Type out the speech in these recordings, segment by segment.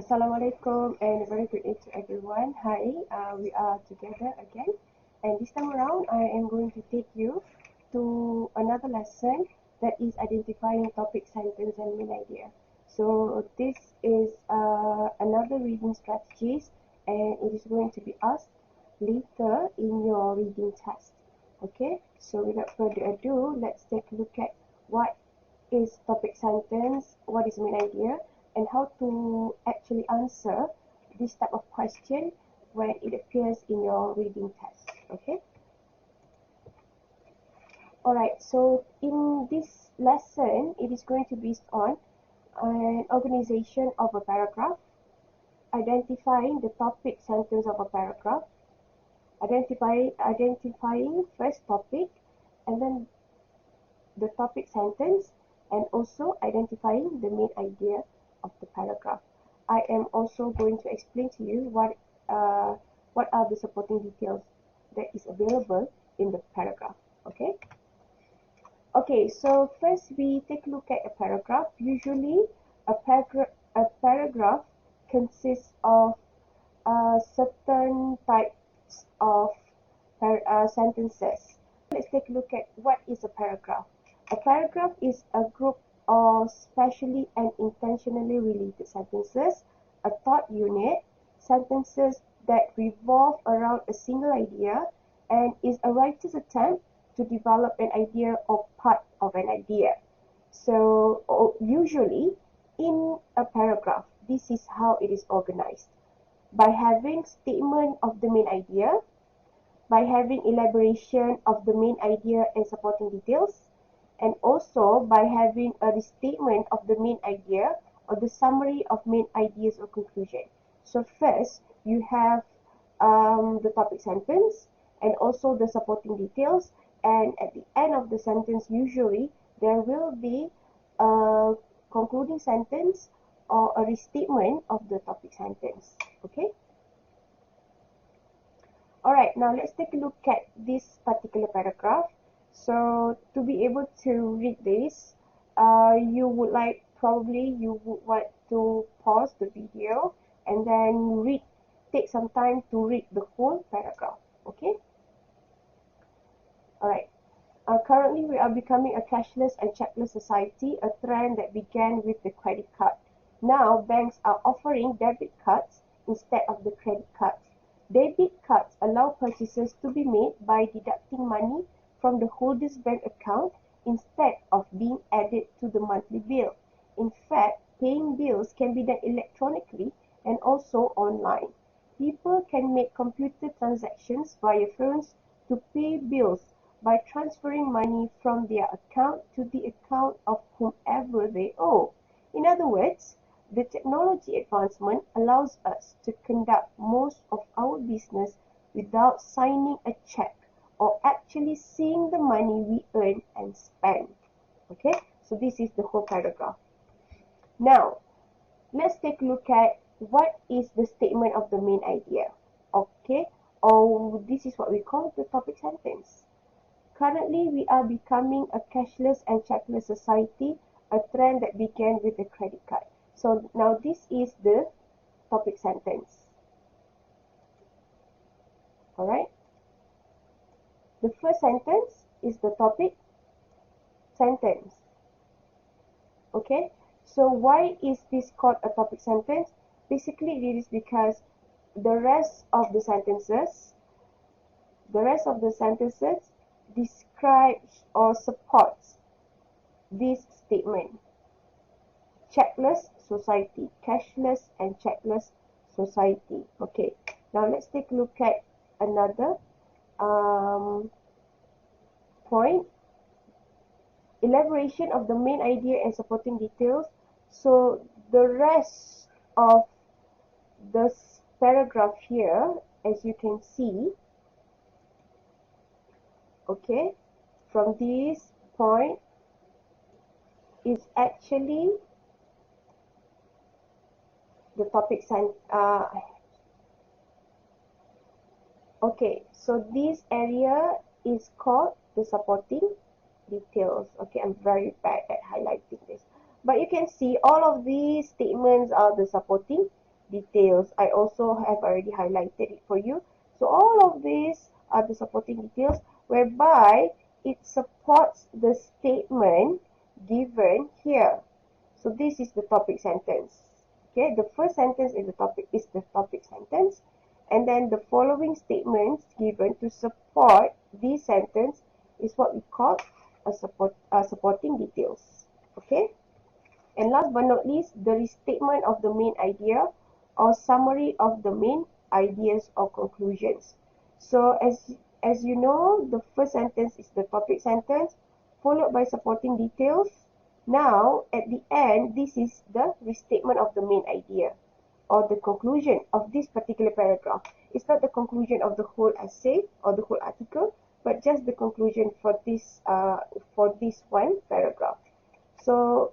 Assalamualaikum and a very good day to everyone. Hi, we are together again, and this time around I am going to take you to another lesson that is identifying topic, sentence and main idea. So this is another reading strategies, and it is going to be asked later in your reading test. Okay, so without further ado, let's take a look at what is topic, sentence, what is main idea, and how to actually answer this type of question when it appears in your reading test. Okay. Alright, so in this lesson, it is going to be based on an organization of a paragraph, identifying the topic, sentence of a paragraph, identifying first topic, and then the topic, sentence, and also identifying the main idea of the paragraph. I am also going to explain to you what are the supporting details that is available in the paragraph. Okay. Okay, so first we take a look at a paragraph. Usually a paragraph consists of certain types of sentences. Let's take a look at what is a paragraph. A paragraph is a group of specially and intentionally related sentences, a thought unit, sentences that revolve around a single idea, and is a writer's attempt to develop an idea or part of an idea. So usually in a paragraph, this is how it is organized. By having statement of the main idea, by having elaboration of the main idea and supporting details, and also by having a restatement of the main idea or the summary of main ideas or conclusion. So first, you have the topic, sentence, and also the supporting details, and at the end of the sentence, usually there will be a concluding sentence or a restatement of the topic, sentence. Okay. Alright, now let's take a look at this particular paragraph. So to be able to read this, you would want to pause the video and then take some time to read the whole paragraph. Okay. Alright. Currently, we are becoming a cashless and checkless society, a trend that began with the credit card. Now, banks are offering debit cards instead of the credit cards. Debit cards allow purchases to be made by deducting money from the holder's bank account instead of being added to the monthly bill. In fact, paying bills can be done electronically and also online. People can make computer transactions via phones to pay bills by transferring money from their account to the account of whomever they owe. In other words, the technology advancement allows us to conduct most of our business without signing a check or actually seeing the money we earn and spend. Okay, so this is the whole paragraph. Now, let's take a look at what is the statement of the main idea. Okay, or this is what we call the topic, sentence. Currently, we are becoming a cashless and checkless society, a trend that began with the credit card. So now this is the topic, sentence. Alright. The first sentence is the topic, sentence. Okay. So why is this called a topic, sentence? Basically, it is because the rest of the sentences describes or supports this statement. Checkless society, cashless and checkless society. Okay, now let's take a look at another point. Elaboration of the main idea and supporting details. So the rest of this paragraph here, as you can see, okay, from this point is actually the topic, okay, so this area is called the supporting details. Okay, I'm very bad at highlighting this, but you can see all of these statements are the supporting details. I also have already highlighted it for you. So all of these are the supporting details whereby it supports the statement given here. So this is the topic sentence. Okay, the first sentence is the topic sentence, and then the following statements given to support this sentence is what we call supporting details. Okay, and last but not least, the restatement of the main idea or summary of the main ideas or conclusions. So as you know, the first sentence is the topic sentence followed by supporting details. Now, at the end, this is the restatement of the main idea or the conclusion of this particular paragraph. It's not the conclusion of the whole essay or the whole article, but just the conclusion for this one paragraph. So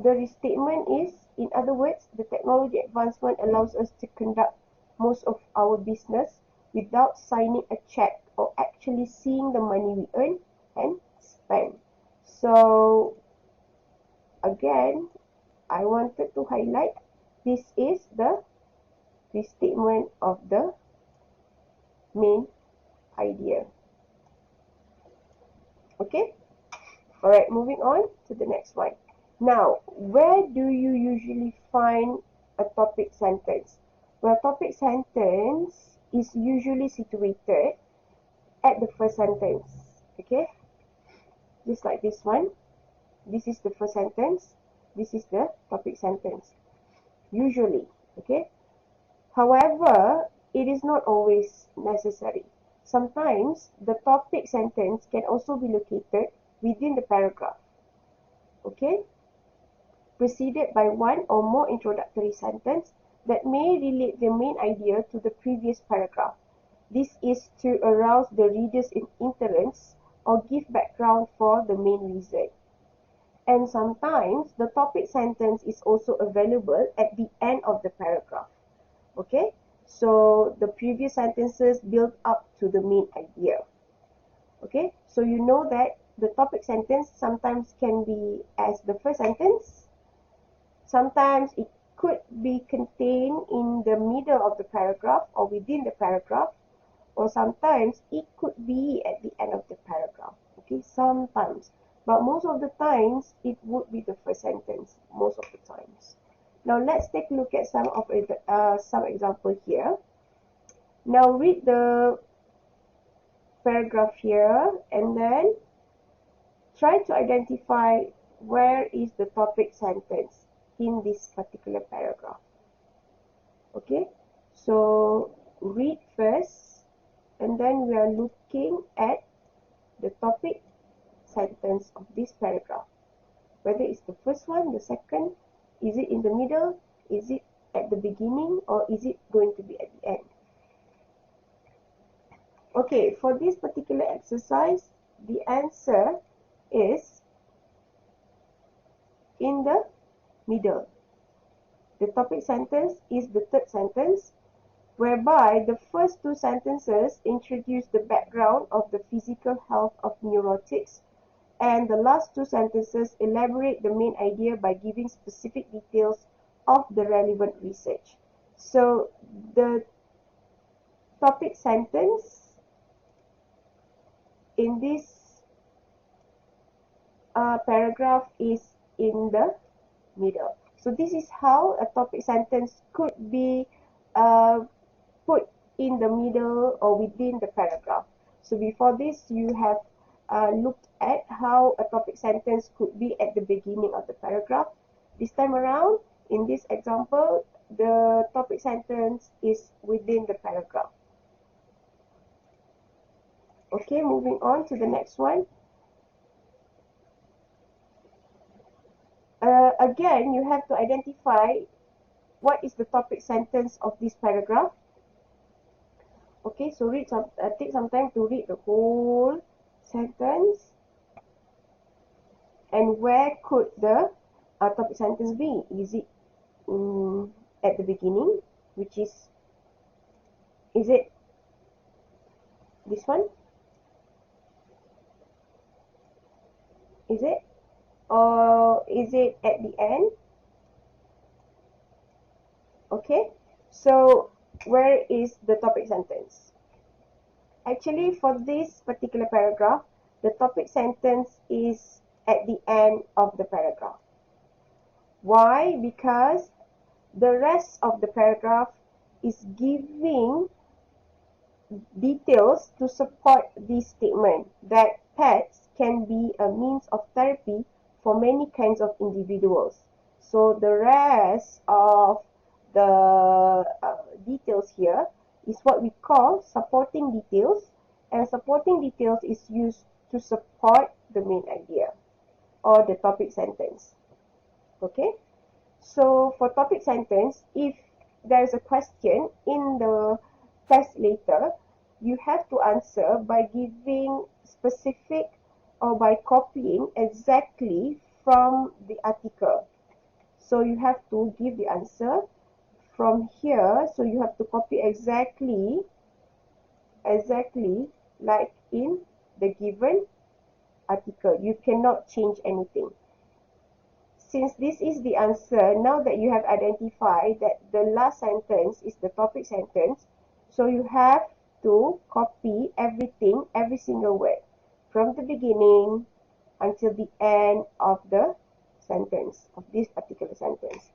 the restatement is, in other words, the technology advancement allows us to conduct most of our business without signing a check or actually seeing the money we earn and spend. So again, I wanted to highlight this is the restatement of the main idea. Okay? Alright, moving on to the next one. Now, where do you usually find a topic sentence? Well, topic sentence is usually situated at the first sentence. Okay? Just like this one. This is the first sentence. This is the topic sentence. Usually. Okay? However, it is not always necessary. Sometimes the topic sentence can also be located within the paragraph. Okay? Preceded by one or more introductory sentence that may relate the main idea to the previous paragraph. This is to arouse the reader's interest or give background for the main reason. And sometimes the topic sentence is also available at the end of the paragraph. Okay, so the previous sentences build up to the main idea. Okay, so you know that the topic sentence sometimes can be as the first sentence. Sometimes it could be contained in the middle of the paragraph or within the paragraph, or sometimes it could be at the end of the paragraph. Okay, sometimes, but most of the times it would be the first sentence. Most of the times. Now let's take a look at some example here. Now read the paragraph here and then try to identify where is the topic sentence in this particular paragraph. Okay, so read first and then we are looking at the topic sentence of this paragraph. Whether it's the first one, the second, is it in the middle, is it at the beginning, or is it going to be at the end? Okay, for this particular exercise, the answer is in the middle. The topic sentence is the third sentence, whereby the first two sentences introduce the background of the physical health of neurotics, and the last two sentences elaborate the main idea by giving specific details of the relevant research. So the topic sentence in this paragraph is in the middle. So this is how a topic sentence could be put in the middle or within the paragraph. So before this, you have looked at how a topic sentence could be at the beginning of the paragraph. This time around, in this example, the topic sentence is within the paragraph. Okay, moving on to the next one. Again, you have to identify what is the topic sentence of this paragraph. Okay, so take some time to read the whole sentence. And where could the topic sentence be? Is it at the beginning, which is it this one? Is it? Or is it at the end? Okay, so where is the topic sentence? Actually, for this particular paragraph, the topic sentence is at the end of the paragraph. Why? Because the rest of the paragraph is giving details to support this statement that pets can be a means of therapy for many kinds of individuals. So the rest of the details here is what we call supporting details, and supporting details is used to support the main idea or the topic sentence. Okay, so for topic sentence, if there is a question in the test later, you have to answer by giving specific or by copying exactly from the article. So you have to give the answer from here. So you have to copy exactly like in the given article. You cannot change anything. Since this is the answer, now that you have identified that the last sentence is the topic sentence, so you have to copy everything, every single word, from the beginning until the end of the sentence, of this particular sentence.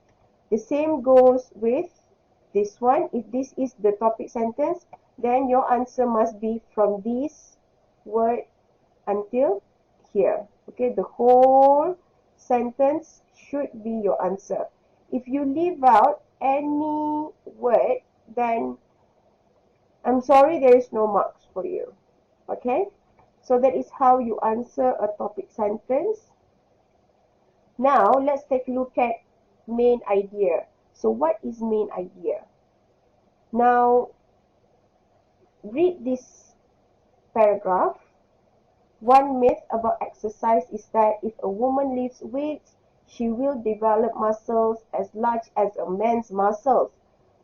The same goes with this one. If this is the topic sentence, then your answer must be from this word until here. Okay, the whole sentence should be your answer. If you leave out any word, then I'm sorry, there is no marks for you. Okay, so that is how you answer a topic sentence. Now let's take a look at main idea. So what is main idea? Now read this paragraph. One myth about exercise is that if a woman lifts weights, she will develop muscles as large as a man's muscles.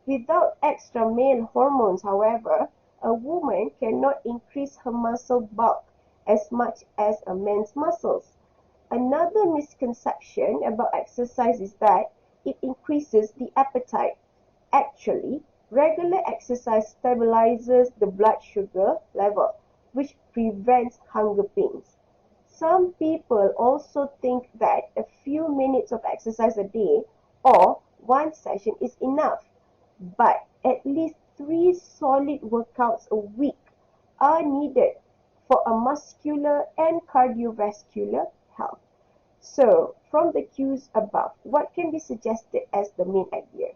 Without extra male hormones, however, a woman cannot increase her muscle bulk as much as a man's muscles. Another misconception about exercise is that it increases the appetite. Actually, regular exercise stabilizes the blood sugar level, which prevents hunger pains. Some people also think that a few minutes of exercise a day or one session is enough, but at least 3 solid workouts a week are needed for a muscular and cardiovascular health. So, from the cues above, what can be suggested as the main idea?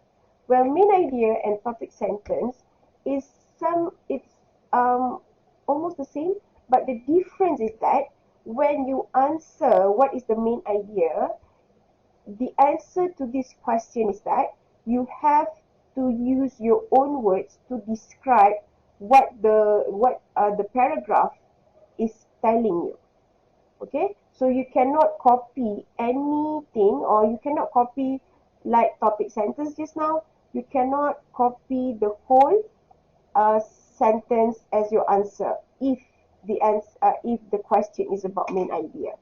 Well, main idea and topic sentence is it's almost the same, but the difference is that when you answer what is the main idea, the answer to this question is that you have to use your own words to describe what the paragraph is telling you. Okay, so you cannot copy anything, or you cannot copy like topic sentence just now. You cannot copy the whole sentence as your answer if the question is about main idea.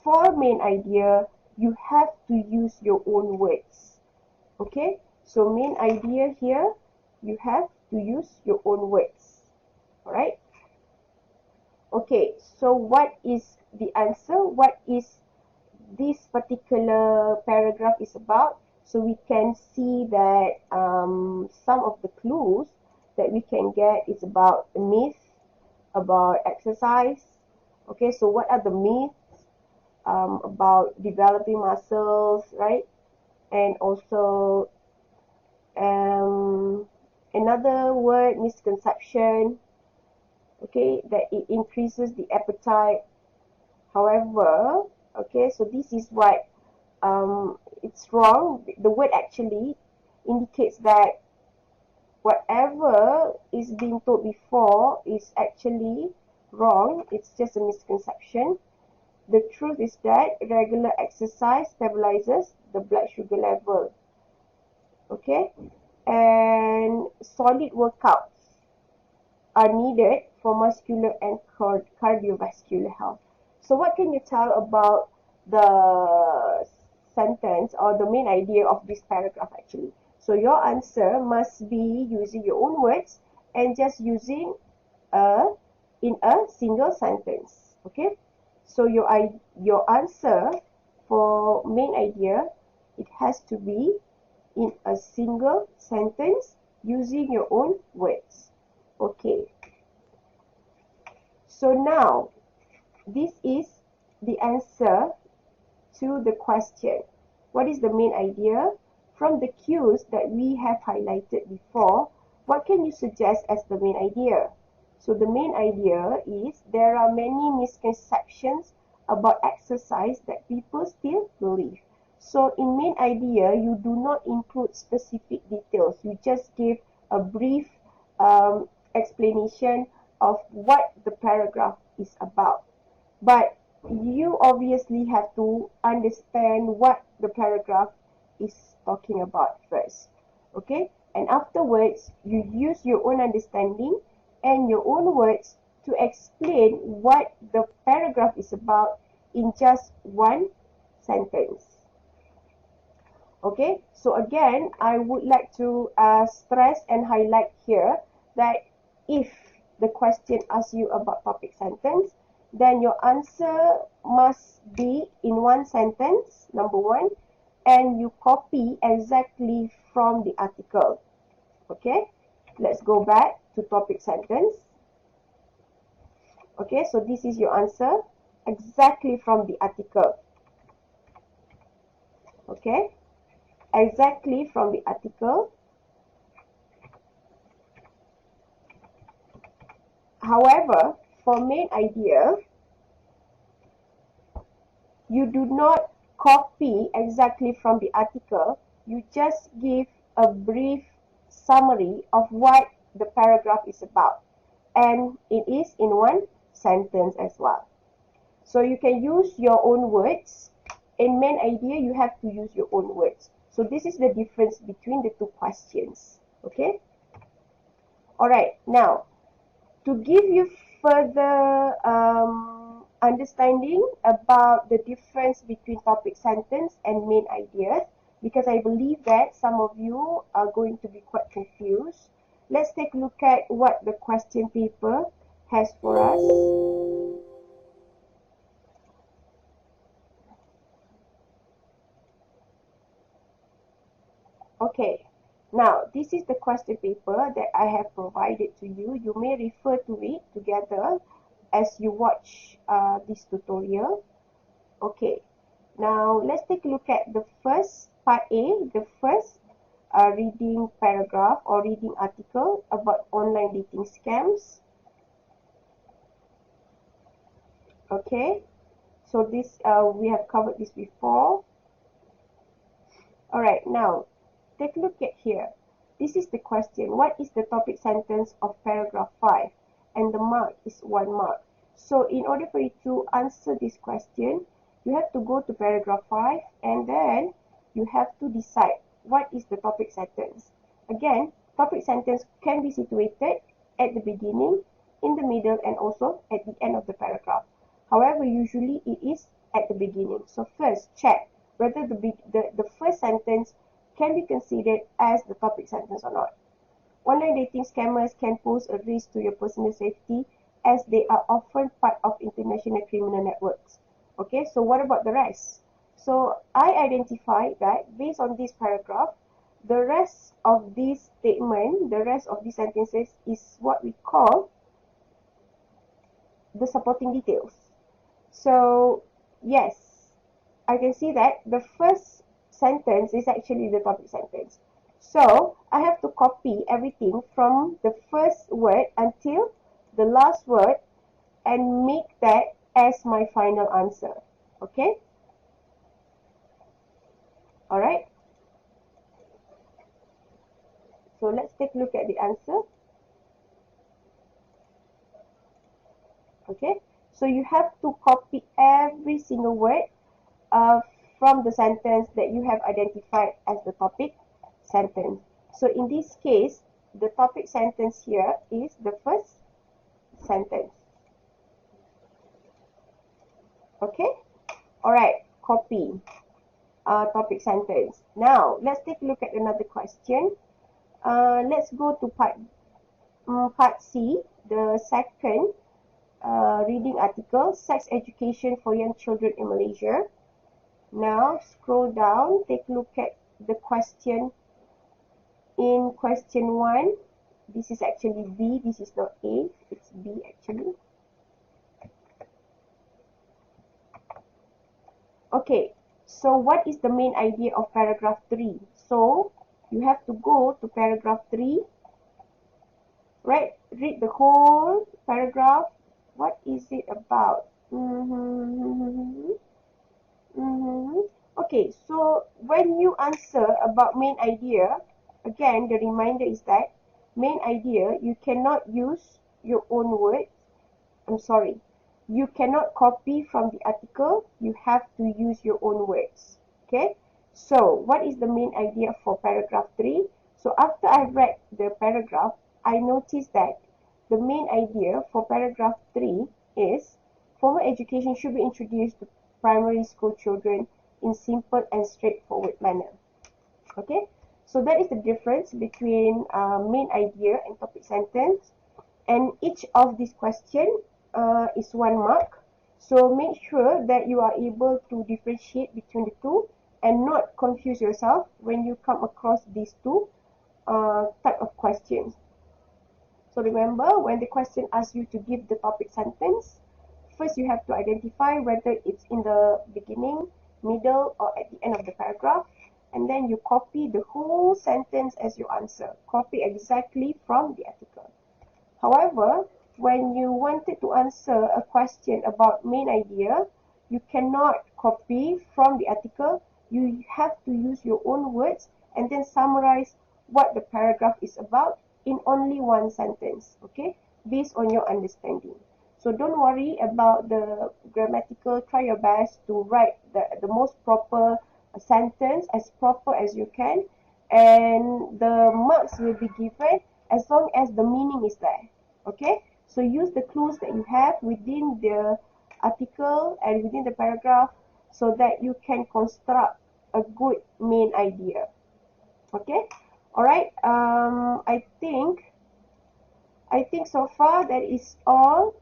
For main idea, you have to use your own words. Okay, so main idea here, you have to use your own words. Alright. Okay, so what is the answer? What is this particular paragraph is about? So we can see that some of the clues that we can get is about the myth, about exercise. Okay, so what are the myths about developing muscles, right? And also another word, misconception. Okay, that it increases the appetite. However, okay, so this is what it's wrong. The word actually indicates that whatever is being told before is actually wrong. It's just a misconception. The truth is that regular exercise stabilizes the blood sugar level. Okay, and solid workouts are needed for muscular and cardiovascular health. So what can you tell about the sentence or the main idea of this paragraph actually? So your answer must be using your own words and just using in a single sentence. Okay, so your answer for main idea, it has to be in a single sentence using your own words. Okay, so now this is the answer to the question. What is the main idea? From the cues that we have highlighted before, what can you suggest as the main idea? So the main idea is there are many misconceptions about exercise that people still believe. So in main idea, you do not include specific details. You just give a brief explanation of what the paragraph is about. But you obviously have to understand what the paragraph is talking about first. Okay? And afterwards, you use your own understanding and your own words to explain what the paragraph is about in just one sentence. Okay? So again, I would like to stress and highlight here that if the question asks you about topic sentence, then your answer must be in one sentence, number one, and you copy exactly from the article. Okay, let's go back to topic sentence. Okay, so this is your answer, exactly from the article. Okay, exactly from the article. However, for main idea, you do not copy exactly from the article, you just give a brief summary of what the paragraph is about. And it is in one sentence as well. So you can use your own words. In main idea, you have to use your own words. So this is the difference between the two questions. Okay? Alright, now, to give you further understanding about the difference between topic sentence and main ideas, because I believe that some of you are going to be quite confused, let's take a look at what the question paper has for us. Okay, now this is the question paper that I have provided to you. You may refer to it together as you watch this tutorial. Okay, now let's take a look at the first part A, the first reading paragraph or reading article about online dating scams. Okay, so this we have covered this before. Alright, now take a look at here. This is the question. What is the topic sentence of paragraph 5? And the mark is 1 mark. So in order for you to answer this question, you have to go to paragraph 5 and then you have to decide what is the topic sentence. Again, topic sentence can be situated at the beginning, in the middle, and also at the end of the paragraph. However, usually it is at the beginning. So first, check whether the first sentence can be considered as the topic sentence or not. Online dating scammers can pose a risk to your personal safety as they are often part of international criminal networks. Okay, so what about the rest? So I identified that based on this paragraph, the rest of this statement, the rest of these sentences is what we call the supporting details. So yes, I can see that the first sentence is actually the topic sentence. So I have to copy everything from the first word until the last word and make that as my final answer. Okay? Alright? So let's take a look at the answer. Okay? So you have to copy every single word from the sentence that you have identified as the topic sentence. So in this case, the topic sentence here is the first sentence. Okay? Alright, copy. topic sentence. Now, let's take a look at another question. Let's go to part C, the second reading article, Sex Education for Young Children in Malaysia. Now, scroll down, take a look at the question. In question 1, this is actually B, this is not A, it's B actually. Okay, so what is the main idea of paragraph 3? So, you have to go to paragraph 3, right? Read the whole paragraph. What is it about? Okay, so when you answer about main idea, again, the reminder is that main idea, you cannot use your own words. I'm sorry. You cannot copy from the article. You have to use your own words. Okay? So, what is the main idea for paragraph 3? So, after I read the paragraph, I noticed that the main idea for paragraph 3 is formal education should be introduced to primary school children in simple and straightforward manner. Okay? So, that is the difference between main idea and topic sentence. And each of these questions is 1 mark. So make sure that you are able to differentiate between the two and not confuse yourself when you come across these two type of questions. So remember, when the question asks you to give the topic sentence, first you have to identify whether it's in the beginning, middle, or at the end of the paragraph. And then you copy the whole sentence as your answer. Copy exactly from the article. However, when you wanted to answer a question about main idea, you cannot copy from the article. You have to use your own words and then summarize what the paragraph is about in only 1 sentence, okay, based on your understanding. So don't worry about the grammatical. Try your best to write the most proper sentence, as proper as you can, and the marks will be given as long as the meaning is there. Okay, so use the clues that you have within the article and within the paragraph so that you can construct a good main idea. Okay, all right. I think so far that is all.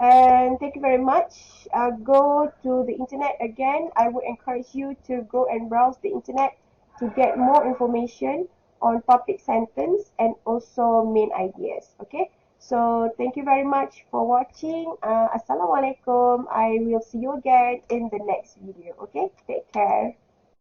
And thank you very much. Go to the internet again. I would encourage you to go and browse the internet to get more information on topic sentence and also main ideas. Okay. So thank you very much for watching. Assalamualaikum. I will see you again in the next video. Okay. Take care.